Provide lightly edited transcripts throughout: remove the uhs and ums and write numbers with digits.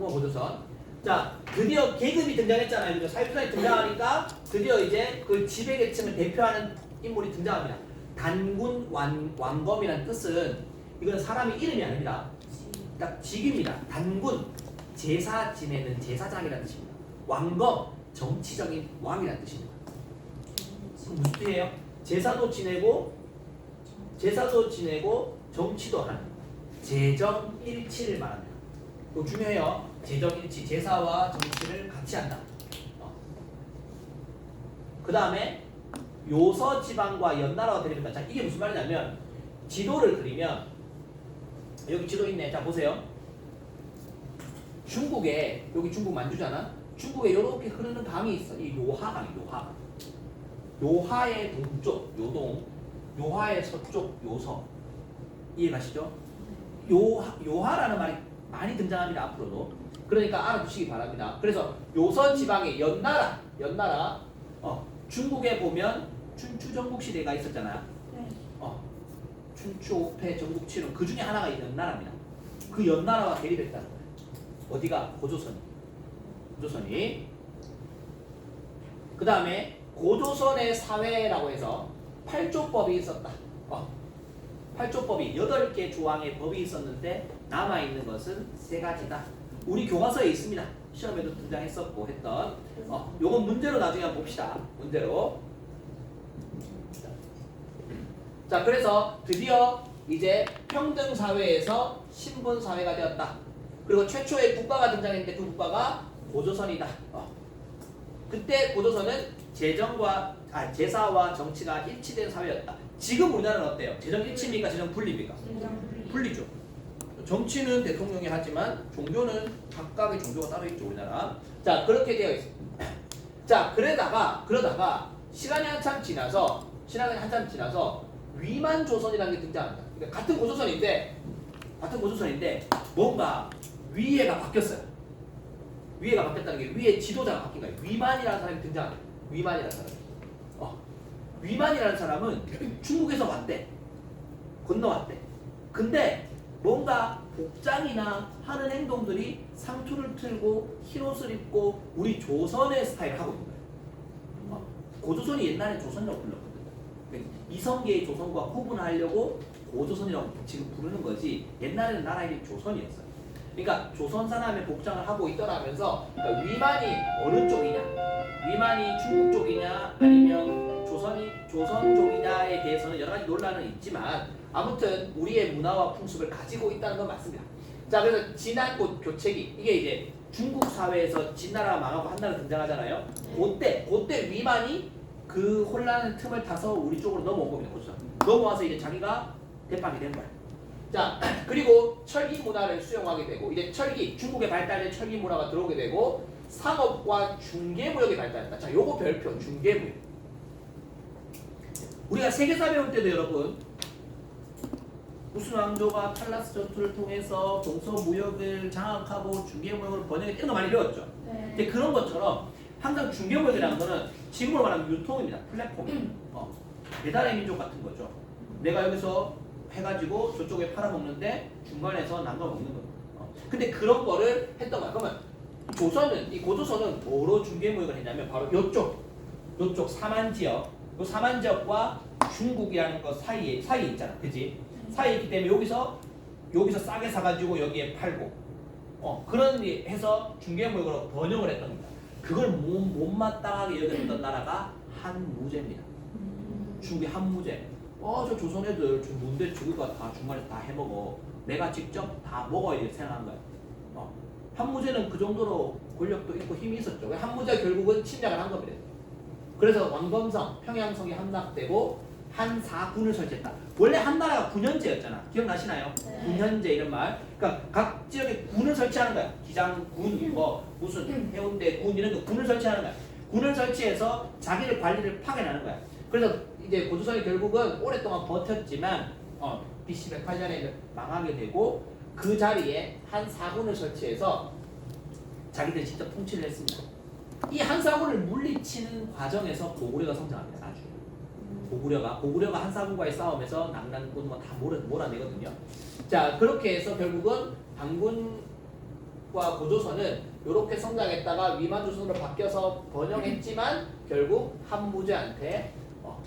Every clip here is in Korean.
단군 고조선. 자, 드디어 계급이 등장했잖아요. 그죠? 사회투상이 등장하니까 드디어 이제 그 지배계층을 대표하는 인물이 등장합니다. 단군 왕검이라는 뜻은 이건 사람의 이름이 아닙니다. 딱 직입니다. 단군, 제사 지내는 제사장이라는 뜻입니다. 왕검, 정치적인 왕이라는 뜻입니다. 그럼 무슨 뜻이에요? 제사도 지내고 정치도 하는 재정일치를 말합니다. 이거 중요해요. 재정일치, 제사와 정치를 같이 한다. 그 다음에 요서지방과 연나라가 대립한다. 자, 이게 무슨 말이냐면 지도를 그리면 여기 지도 있네. 자, 보세요. 중국에 여기 중국 만주잖아. 중국에 이렇게 흐르는 강이 있어. 이 요하강이 요하강. 요하의 동쪽 요동, 요하의 서쪽 요서. 이해가시죠? 요하라는 말이 많이 등장합니다. 앞으로도. 그러니까 알아두시기 바랍니다. 그래서 요서 지방의 연나라, 중국에 보면 춘추 전국 시대가 있었잖아요. 춘추 5패 전국 7은 그 중에 하나가 연나라입니다. 그 연나라와 대립했다는 거예요. 어디가? 고조선이. 그 다음에 고조선의 사회라고 해서 8조법이 있었다. 8조법이 8개 조항의 법이 있었는데 남아있는 것은 3가지다. 우리 교과서에 있습니다. 시험에도 등장했었고 했던 요건 문제로 나중에 한번 봅시다. 문제로. 자, 그래서 드디어 이제 평등사회에서 신분사회가 되었다. 그리고 최초의 국가가 등장했는데 그 국가가 고조선이다. 그때 고조선은 제사와 정치가 일치된 사회였다. 지금 우리나라는 어때요? 재정 일치입니까? 재정 분리입니까? 분리죠. 정치는 대통령이 하지만 종교는 각각의 종교가 따로 있죠, 우리나라. 자, 그렇게 되어 있습니다. 자, 그러다가 시간이 한참 지나서 위만 조선이라는 게 등장합니다. 그러니까 같은 고조선인데 뭔가 위에가 바뀌었어요. 위에가 바뀌었다는 게 위에 지도자가 바뀐 거예요. 위만이라는 사람이 등장합니다. 위만이라는 사람은 중국에서 왔대. 건너왔대. 근데 뭔가 복장이나 하는 행동들이 상투를 틀고 흰옷을 입고 우리 조선의 스타일을 하고 있는 거예요. 고조선이 옛날에 조선이라고 불렀거든요. 이성계의 조선과 구분하려고 고조선이라고 지금 부르는 거지 옛날에는 나라 이름이 조선이었어요. 그러니까 조선 사람의 복장을 하고 있더라면서 그러니까 위만이 어느 쪽이냐, 위만이 중국 쪽이냐 아니면 조선 쪽이냐에 대해서는 여러 가지 논란은 있지만 아무튼 우리의 문화와 풍습을 가지고 있다는 건 맞습니다. 자, 그래서 진한 교체기 이게 이제 중국 사회에서 진나라가 망하고 한나라 등장하잖아요. 그때 위만이 그 혼란의 틈을 타서 우리 쪽으로 넘어온 겁니다. 고조선. 넘어와서 이제 자기가 대빵이 된 거예요. 자, 그리고 철기 문화를 수용하게 되고 이제 중국의 발달된 철기 문화가 들어오게 되고 상업과 중개무역이 발달했다. 자, 요거 별표 중개무역. 우리가 세계사 배울 때도 여러분 무슨 왕조가 탈라스 전투를 통해서 동서무역을 장악하고 중개무역을 번영했다 이런 거 많이 배웠죠. 근데 그런 것처럼 항상 중개무역이라는 거는 지금으로 말하면 유통입니다. 플랫폼. 배달의 민족 같은 거죠. 내가 여기서 해가지고 저쪽에 팔아먹는데 중간에서 남겨 먹는 거예요. 근데 그런 거를 했던 거야. 그러면 이 고조선은 뭐로 중개무역을 했냐면 바로 요쪽 사만지역, 요 사만지역과 중국이라는 거 사이에 있잖아, 그지? 사이에 있기 때문에 여기서 싸게 사가지고 여기에 팔고, 그런 해서 중개무역으로 번영을 했던 겁니다. 그걸 못마땅하게 여겼던 나라가 한무제입니다. 중국의 한무제. 저 조선 애들 뭔데 저기가 다 중간에 다 해먹어. 내가 직접 다 먹어야 생각한 거야. 한무제는 그 정도로 권력도 있고 힘이 있었죠. 한무제가 결국은 침략을 한 겁니다. 그래서 왕검성, 평양성이 함락되고 한사군을 설치했다. 원래 한나라가 군현제였잖아. 기억나시나요? 네. 군현제 이런 말. 그러니까 각 지역에 군을 설치하는 거야. 기장군, 무슨 해운대군 이런 거 군을 설치하는 거야. 군을 설치해서 자기들 관리를 파견하는 거야. 그래서 이제 고조선이 결국은 오랫동안 버텼지만 BC 108년에 망하게 되고 그 자리에 한사군을 설치해서 자기들이 직접 통치를 했습니다. 이 한사군을 물리치는 과정에서 고구려가 성장합니다. 나중에 고구려가 한사군과의 싸움에서 남란군 다 몰아내거든요. 자, 그렇게 해서 결국은 단군 조선과 고조선은 이렇게 성장했다가 위만조선으로 바뀌어서 번영했지만 결국 한무제한테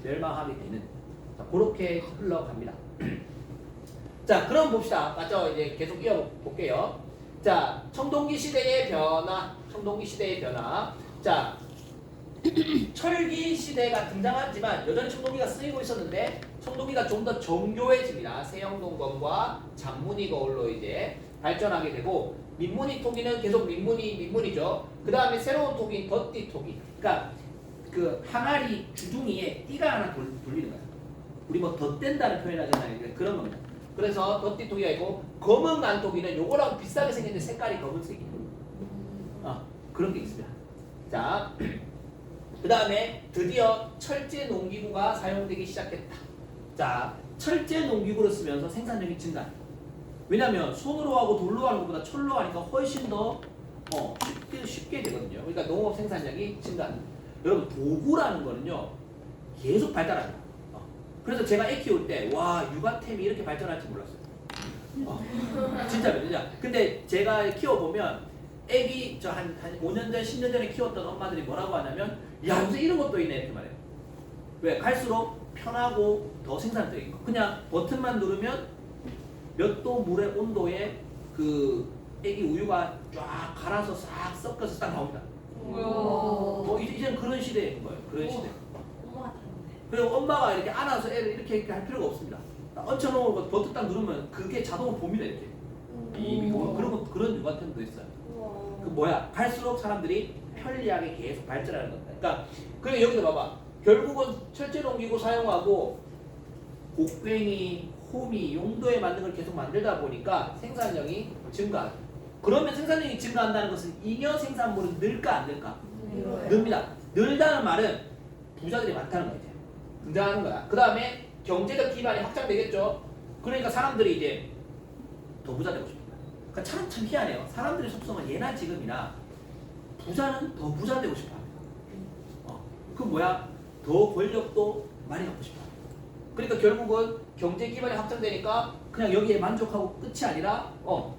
멸망하게 되는 그렇게 흘러갑니다. 자, 그럼 봅시다. 맞죠? 이제 계속 이어볼게요. 자, 청동기 시대의 변화. 청동기 시대의 변화. 자, 철기 시대가 등장하지만 여전히 청동기가 쓰이고 있었는데 청동기가 좀 더 정교해집니다. 세영동검과 장문이 거울로 이제 발전하게 되고 민문이 토기는 계속 민문이죠. 그 다음에 새로운 토기인 덧띠 토기. 그러니까 그 항아리 주둥이에 띠가 하나 돌리는 거예요. 우리 뭐 덧댄다는 표현 하잖아요. 그런 겁니다. 그래서 덧띠 토기가 있고 검은 난토기는 요거랑 비슷하게 생겼는데 색깔이 검은색이에요. 그런 게 있습니다. 자, 그 다음에 드디어 철제 농기구가 사용되기 시작했다. 자, 철제 농기구를 쓰면서 생산력이 증가. 왜냐하면 손으로 하고 돌로 하는 것보다 철로 하니까 훨씬 더 쉽게 되거든요. 그러니까 농업 생산량이 증가합니다. 여러분 도구라는 거는요 계속 발달합니다. 그래서 제가 애 키울 때 와 육아템이 이렇게 발전할 줄 몰랐어요. 진짜 왜냐? 근데 제가 키워보면 애기 저 한 5년 전, 10년 전에 키웠던 엄마들이 뭐라고 하냐면 야 무슨 이런 것도 있네 이렇게 말해요. 왜? 갈수록 편하고 더 생산적인 거. 그냥 버튼만 누르면 몇 도 물의 온도에 그 애기 우유가 쫙 갈아서 싹 섞여서 딱 나옵니다. 이제는 그런 시대인 거예요. 그런 시대. 그리고 엄마가 이렇게 안아서 애를 이렇게 할 필요가 없습니다. 얹혀놓은 거 버튼 딱 누르면 그게 자동으로 봅니다 이렇게. 그런 육아템도 있어요. 그 뭐야? 갈수록 사람들이 편리하게 계속 발전하는 겁니다. 그러니까 그리고 여기서 봐봐. 결국은 철제 농기구 사용하고 곡괭이, 호미, 용도에 맞는 걸 계속 만들다 보니까 생산량이 증가합니다. 그러면 생산량이 증가한다는 것은 잉여 생산물은 늘까 안 늘까? 늡니다. 늘다는 말은 부자들이 많다는 거죠. 등장하는 거야. 그 다음에 경제적 기반이 확장되겠죠. 그러니까 사람들이 이제 더 부자 되고 싶다. 그러니까 참 희한해요. 사람들의 속성은 예나 지금이나 부자는 더 부자 되고 싶어 합니다. 그 뭐야? 더 권력도 많이 갖고 싶어. 그러니까 결국은 경제 기반이 확장되니까 그냥 여기에 만족하고 끝이 아니라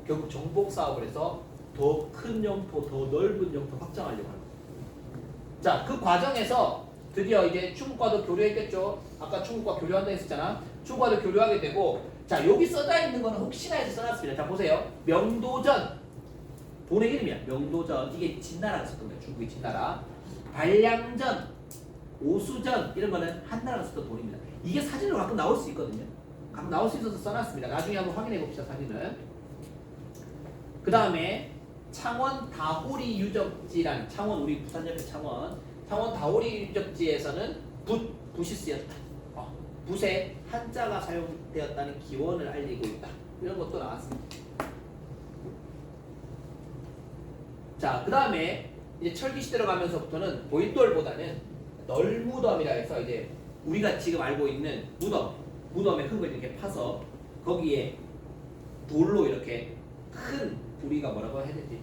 결국 정복 사업을 해서 더 큰 영토, 더 넓은 영토 확장하려고 하는 거예요. 자, 그 과정에서 드디어 이제 중국과도 교류했겠죠. 아까 중국과 교류한다 했었잖아. 중국과도 교류하게 되고 자, 여기 써져 있는 거는 혹시나 해서 써놨습니다. 자, 보세요. 명도전. 돈의 이름이야. 명도전. 이게 진나라가 썼던 거예요. 중국의 진나라. 발량전, 오수전 이런 거는 한나라가 썼던 돈입니다. 이게 사진으로 가끔 나올 수 있거든요. 가끔 나올 수 있어서 써놨습니다. 나중에 한번 확인해 봅시다. 사진은. 그 다음에 창원 다호리 유적지라는 창원 우리 부산 옆에 창원 다호리 유적지에서는 붓이 쓰였다. 붓에 한자가 사용되었다는 기원을 알리고 있다. 이런 것도 나왔습니다. 자, 그 다음에 이제 철기 시대로 가면서부터는 보일돌보다는 널무덤이라 해서 이제 우리가 지금 알고 있는 무덤에 흙을 이렇게 파서 거기에 돌로 이렇게 큰 우리가 뭐라고 해야 되지?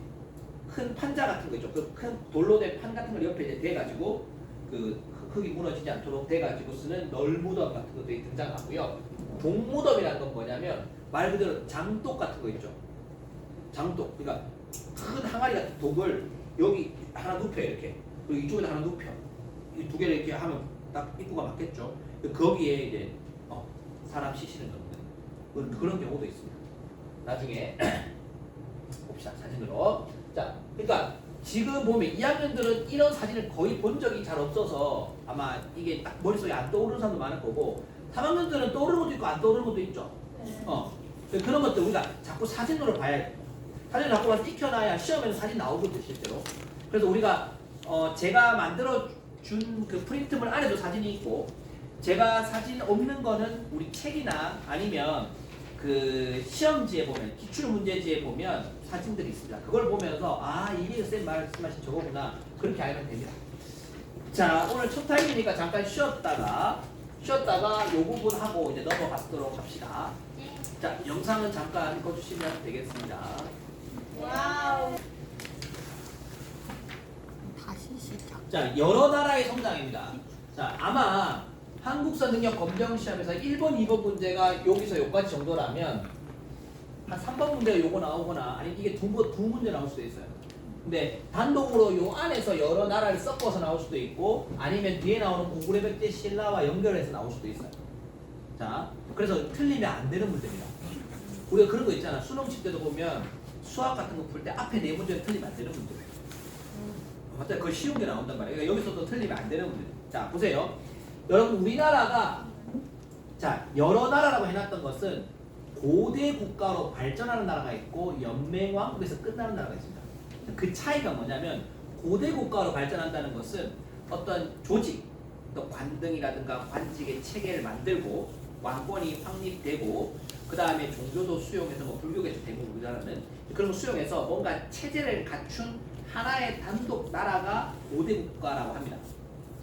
큰 판자 같은 거 있죠. 그 큰 돌로 된 판 같은 걸 옆에 이제 대가지고 그 흙이 무너지지 않도록 대가지고 쓰는 널무덤 같은 것들이 등장하고요. 동무덤이라는 건 뭐냐면 말 그대로 장독 같은 거 있죠. 장독. 그러니까 큰 항아리 같은 독을 여기 하나 눕혀 이렇게. 그리고 이쪽에다 하나 눕혀. 이 두 개를 이렇게 하면 딱 입구가 맞겠죠. 거기에 이제 사람 시시는 겁니다. 그런 경우도 있습니다. 나중에 봅시다. 사진으로. 자, 그러니까 지금 보면 2학년들은 이런 사진을 거의 본 적이 잘 없어서 아마 이게 딱 머릿속에 안 떠오르는 사람도 많을 거고 3학년들은 떠오르는 것도 있고 안 떠오르는 것도 있죠. 그런 것들 우리가 자꾸 사진으로 봐야 돼요. 사진을 자꾸 봐서 익혀놔야 시험에는 사진 나오거든요, 실제로. 그래서 우리가 제가 만들어 준 그 프린트물 안에도 사진이 있고 제가 사진 없는 거는 우리 책이나 아니면 그 시험지에 보면 기출문제지에 보면 사진들이 있습니다. 그걸 보면서 이게 쌤 말씀하신 저거구나 그렇게 알면 됩니다. 자, 오늘 첫 타임이니까 잠깐 쉬었다가 요 부분 하고 이제 넘어가도록 합시다. 자, 영상은 잠깐 꺼주시면 되겠습니다. 와우. 다시 시작. 자, 여러 나라의 성장입니다. 자, 아마 한국사 능력 검정 시험에서 1번, 2번 문제가 여기서 여기까지 정도라면 한 3번 문제가 요거 나오거나 아니면 이게 두 문제 나올 수도 있어요. 근데 단독으로 요 안에서 여러 나라를 섞어서 나올 수도 있고 아니면 뒤에 나오는 고구려 백제 신라와 연결해서 나올 수도 있어요. 자, 그래서 틀리면 안 되는 문제입니다. 우리가 그런 거 있잖아. 수능 칠 때도 보면 수학 같은 거 풀 때 앞에 네 문제는 틀리면 안 되는 문제예요. 맞아요. 그거 쉬운 게 나온단 말이에요. 그러니까 여기서도 틀리면 안 되는 문제. 자, 보세요. 여러분 우리나라가 자 여러 나라라고 해놨던 것은 고대 국가로 발전하는 나라가 있고 연맹왕국에서 끝나는 나라가 있습니다. 그 차이가 뭐냐면 고대 국가로 발전한다는 것은 어떤 조직, 또 관등이라든가 관직의 체계를 만들고 왕권이 확립되고 그 다음에 종교도 수용해서 뭐 불교계도 되고 우리나라는 그런 거 수용해서 뭔가 체제를 갖춘 하나의 단독 나라가 고대 국가라고 합니다.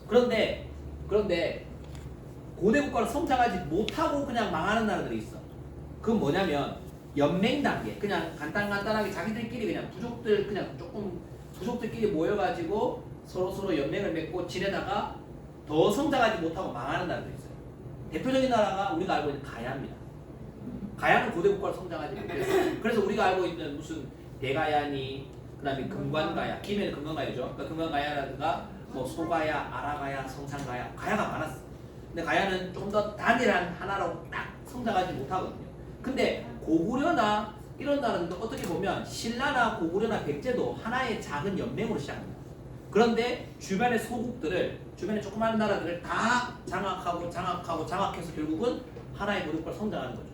그런데 고대 국가로 성장하지 못하고 그냥 망하는 나라들이 있어. 그건 뭐냐면 연맹 단계, 그냥 간단하게 자기들끼리 그냥 부족들 그냥 조금 부족들끼리 모여가지고 서로 연맹을 맺고 지내다가 더 성장하지 못하고 망하는 나라도 있어요. 대표적인 나라가 우리가 알고 있는 가야입니다. 가야는 고대 국가로 성장하지 못했어요. 그래서 우리가 알고 있는 무슨 대가야니, 그다음에 금관가야, 김해는 금관가야죠. 그러니까 금관가야라든가 뭐 소가야, 아라가야, 성산가야, 가야가 많았어. 근데 가야는 좀 더 단일한 하나로 딱 성장하지 못하거든요. 근데 고구려나 이런 나라는 어떻게 보면 신라나 고구려나 백제도 하나의 작은 연맹으로 시작합니다. 그런데 주변의 소국들을 주변의 조그마한 나라들을 다 장악해서 결국은 하나의 고대 국가로 성장하는 거죠.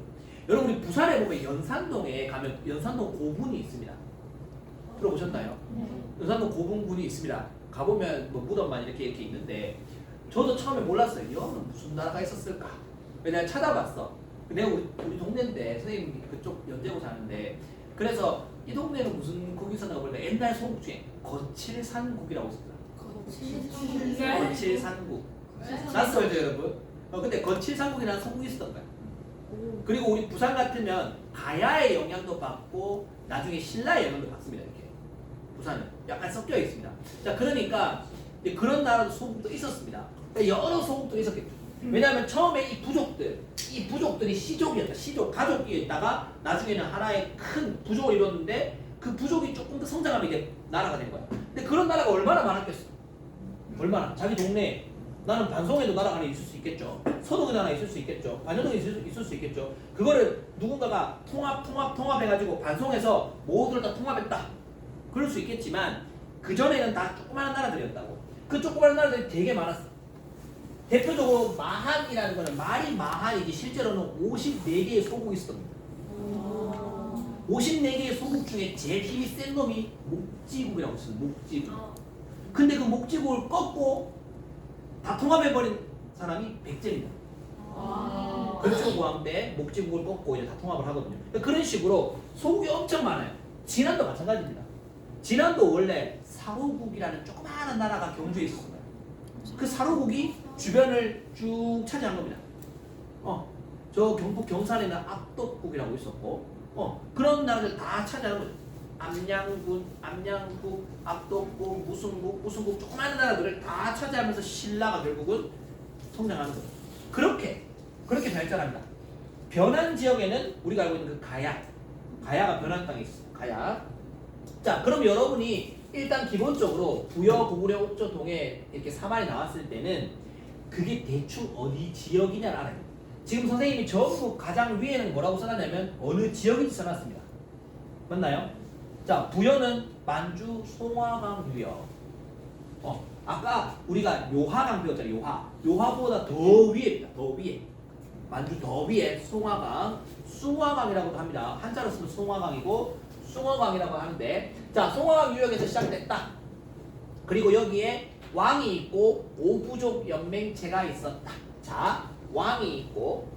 여러분 우리 부산에 보면 연산동에 가면 연산동 고분이 있습니다. 들어보셨나요? 연산동 고분군이 있습니다. 가보면 뭐 무덤만 이렇게 있는데 저도 처음에 몰랐어요. 이거는 무슨 나라가 있었을까? 내가 찾아봤어. 내가 우리 동네인데 선생님 그쪽 연대고 사는데 그래서 이 동네는 무슨 국이 있었나 보니까 옛날 소국 중에 거칠산국이라고 있었어요. 거칠산국. 낯설죠 여러분? 근데 거칠산국이라는 소국이 있었던 거야. 그리고 우리 부산 같으면 가야의 영향도 받고 나중에 신라의 영향도 받습니다. 이렇게 부산은 약간 섞여 있습니다. 자 그러니까 그런 나라도 소국도 있었습니다. 여러 소국들이 있었겠죠. 왜냐하면 처음에 이 부족들이 시족이었다. 시족, 가족이었다가 나중에는 하나의 큰 부족을 이뤘는데 그 부족이 조금 더 성장하면 이게 나라가 된 거야. 근데 그런 나라가 얼마나 많았겠어? 얼마나? 자기 동네에 나는 반송에도 나라가 하나 있을 수 있겠죠. 서동에도 하나 있을 수 있겠죠. 반여동에 있을 수 있겠죠. 그거를 누군가가 통합해가지고 반송해서 모두를 다 통합했다. 그럴 수 있겠지만 그전에는 다 조그마한 나라들이었다고. 그 조그마한 나라들이 되게 많았어. 대표적으로 마한이라는 거는 말이 마한이지 실제로는 54개의 소국이 있었던 겁니다. 54개의 소국 중에 제일 힘이 센 놈이 목지국이라고 있어요. 목지국. 근데 그 목지국을 꺾고 다 통합해버린 사람이 백제입니다. 근초고왕 때 목지국을 꺾고 이제 다 통합을 하거든요. 그런 식으로 소국이 엄청 많아요. 진안도 마찬가지입니다. 진안도 원래 사로국이라는 조그마한 나라가 경주에 있었어요. 그 사로국이 주변을 쭉 차지한 겁니다. 저 경북 경산에는 압독국이라고 있었고, 그런 나라들 다 차지하는 거죠. 암양국, 압독국, 무승국, 조그마한 나라들을 다 차지하면서 신라가 결국은 성장하는 거죠. 그렇게 발전합니다. 변한 지역에는 우리가 알고 있는 그 가야가 변한 땅이 있어요. 가야. 자, 그럼 여러분이 일단 기본적으로 부여, 고구려, 옥조, 동해 이렇게 사말이 나왔을 때는 그게 대충 어디 지역이냐를 알아요. 지금 선생님이 전부 가장 위에는 뭐라고 써놨냐면 어느 지역인지 써놨습니다. 맞나요? 자, 부여는 만주 송화강 유역. 아까 우리가 요하강 배웠잖아요. 요하보다 더 위에입니다. 더 위에. 만주 더 위에 송화강, 숭화강이라고도 합니다. 한자로 쓰면 송화강이고 숭화강이라고 하는데, 자, 송화강 유역에서 시작됐다. 그리고 여기에 왕이 있고 오부족 연맹체가 있었다. 자, 왕이 있고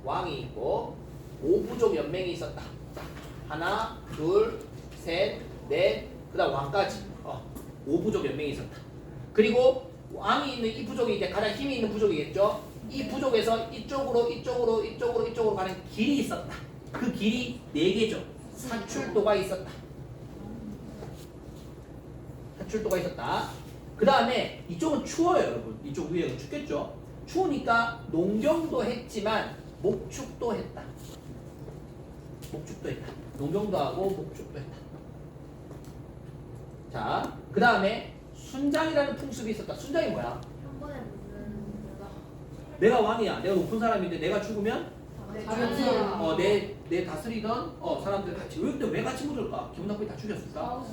오부족 연맹이 있었다. 자, 하나, 둘, 셋, 넷, 그다음 왕까지. 오부족 연맹이 있었다. 그리고 왕이 있는 이 부족이 이제 가장 힘이 있는 부족이겠죠. 이 부족에서 이쪽으로 가는 길이 있었다. 그 길이 4개죠. 사출도가 있었다. 그 다음에 이쪽은 추워요, 여러분. 이쪽 위에는 춥겠죠. 추우니까 농경도 했지만 목축도 했다. 농경도 하고 목축도 했다. 자, 그 다음에 순장이라는 풍습이 있었다. 순장이 뭐야? 한 번에 묻는 거다. 내가 왕이야. 내가 높은 사람인데 내가 죽으면 네. 내 다스리던 사람들 같이. 근데 왜 같이 묻을까? 기분 나쁘게 다 죽였을까?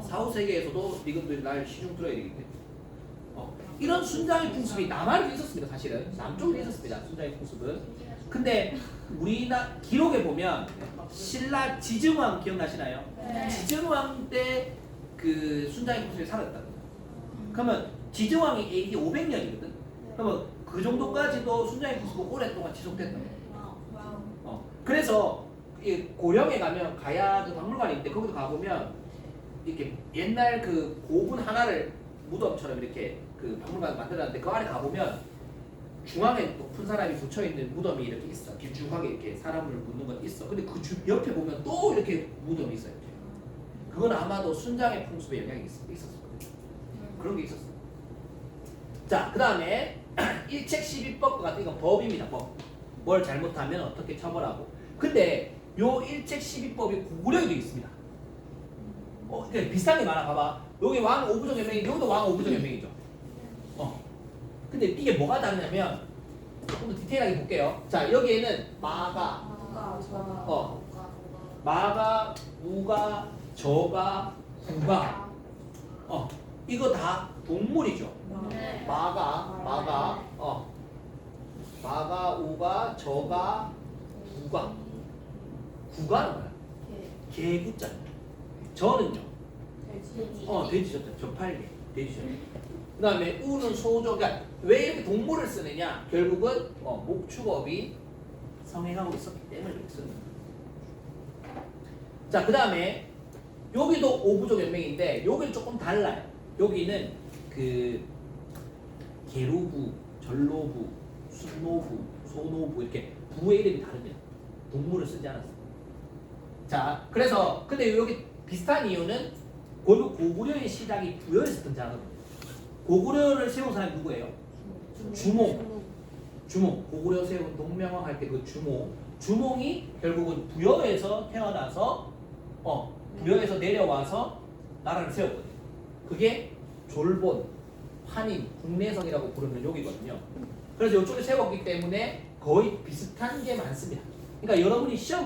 사후 세계에서도 니들이 날 시중 들어야 되기 때문에. 이런 순장의 풍습이 남한에도 있었습니다. 사실은 남쪽에도 있었습니다. 순장의 풍습은. 근데 우리나라 기록에 보면 신라 지증왕 기억나시나요? 네. 지증왕 때 그 순장의 풍습이 살았다. 그러면 지증왕이 AD 500년이거든. 그러면 그 정도까지도 순장의 풍습이 오랫동안 지속됐다. 그래서 이 고령에 가면 가야 그 박물관이 있는데 거기도 가보면 이렇게 옛날 그 고분 하나를 무덤처럼 이렇게 그 박물관 만들었는데 그 안에 가보면 중앙에 높은 사람이 붙여있는 무덤이 이렇게 있어. 길쭉하게 이렇게 사람을 묻는 건 있어. 근데 그 옆에 보면 또 이렇게 무덤이 있어요. 그건 아마도 순장의 풍습에 영향이 있었거든요. 그런 게 있었어. 자, 그 다음에 일책 12법 같은 이건 법입니다. 법. 뭘 잘못하면 어떻게 처벌하고. 근데 요 일책 12법이 고구려에도 있습니다. 그러니까 비슷한 게 많아. 봐봐. 여기 왕 오부정 연맹이 여기도 왕 오부정 연맹이죠. 근데 이게 뭐가 다르냐면 조금 더 디테일하게 볼게요. 자, 여기에는 마가, 마가, 우가, 저가, 구가, 이거 다 동물이죠. 마가, 우가, 저가, 구가. 구가는 뭐야? 개구자. 저는요. 돼지죠. 저팔계. 돼지죠. 그 다음에 우는 소죠. 그러니까 왜 이렇게 동물을 쓰느냐? 결국은 목축업이 성행하고 있었기 때문에 이렇게 쓰는 거예요. 자, 그 다음에 여기도 오부족 연맹인데 여기는 조금 달라요. 여기는 그 계루부, 전로부, 순노부, 소노부 이렇게 부의 이름이 다릅니다. 동물을 쓰지 않았어요. 자, 그래서 근데 여기 비슷한 이유는 고구려의 시작이 부여에서 등장하거든요. 고구려를 세운 사람이 누구예요? 주몽. 고구려 세운 동명왕 할 때 그 주몽이 결국은 부여에서 태어나서 부여에서 내려와서 나라를 세웠거든요. 그게 졸본, 환인, 국내성이라고 부르는 여기거든요. 그래서 이쪽에 세웠기 때문에 거의 비슷한 게 많습니다. 그러니까 여러분이 시험을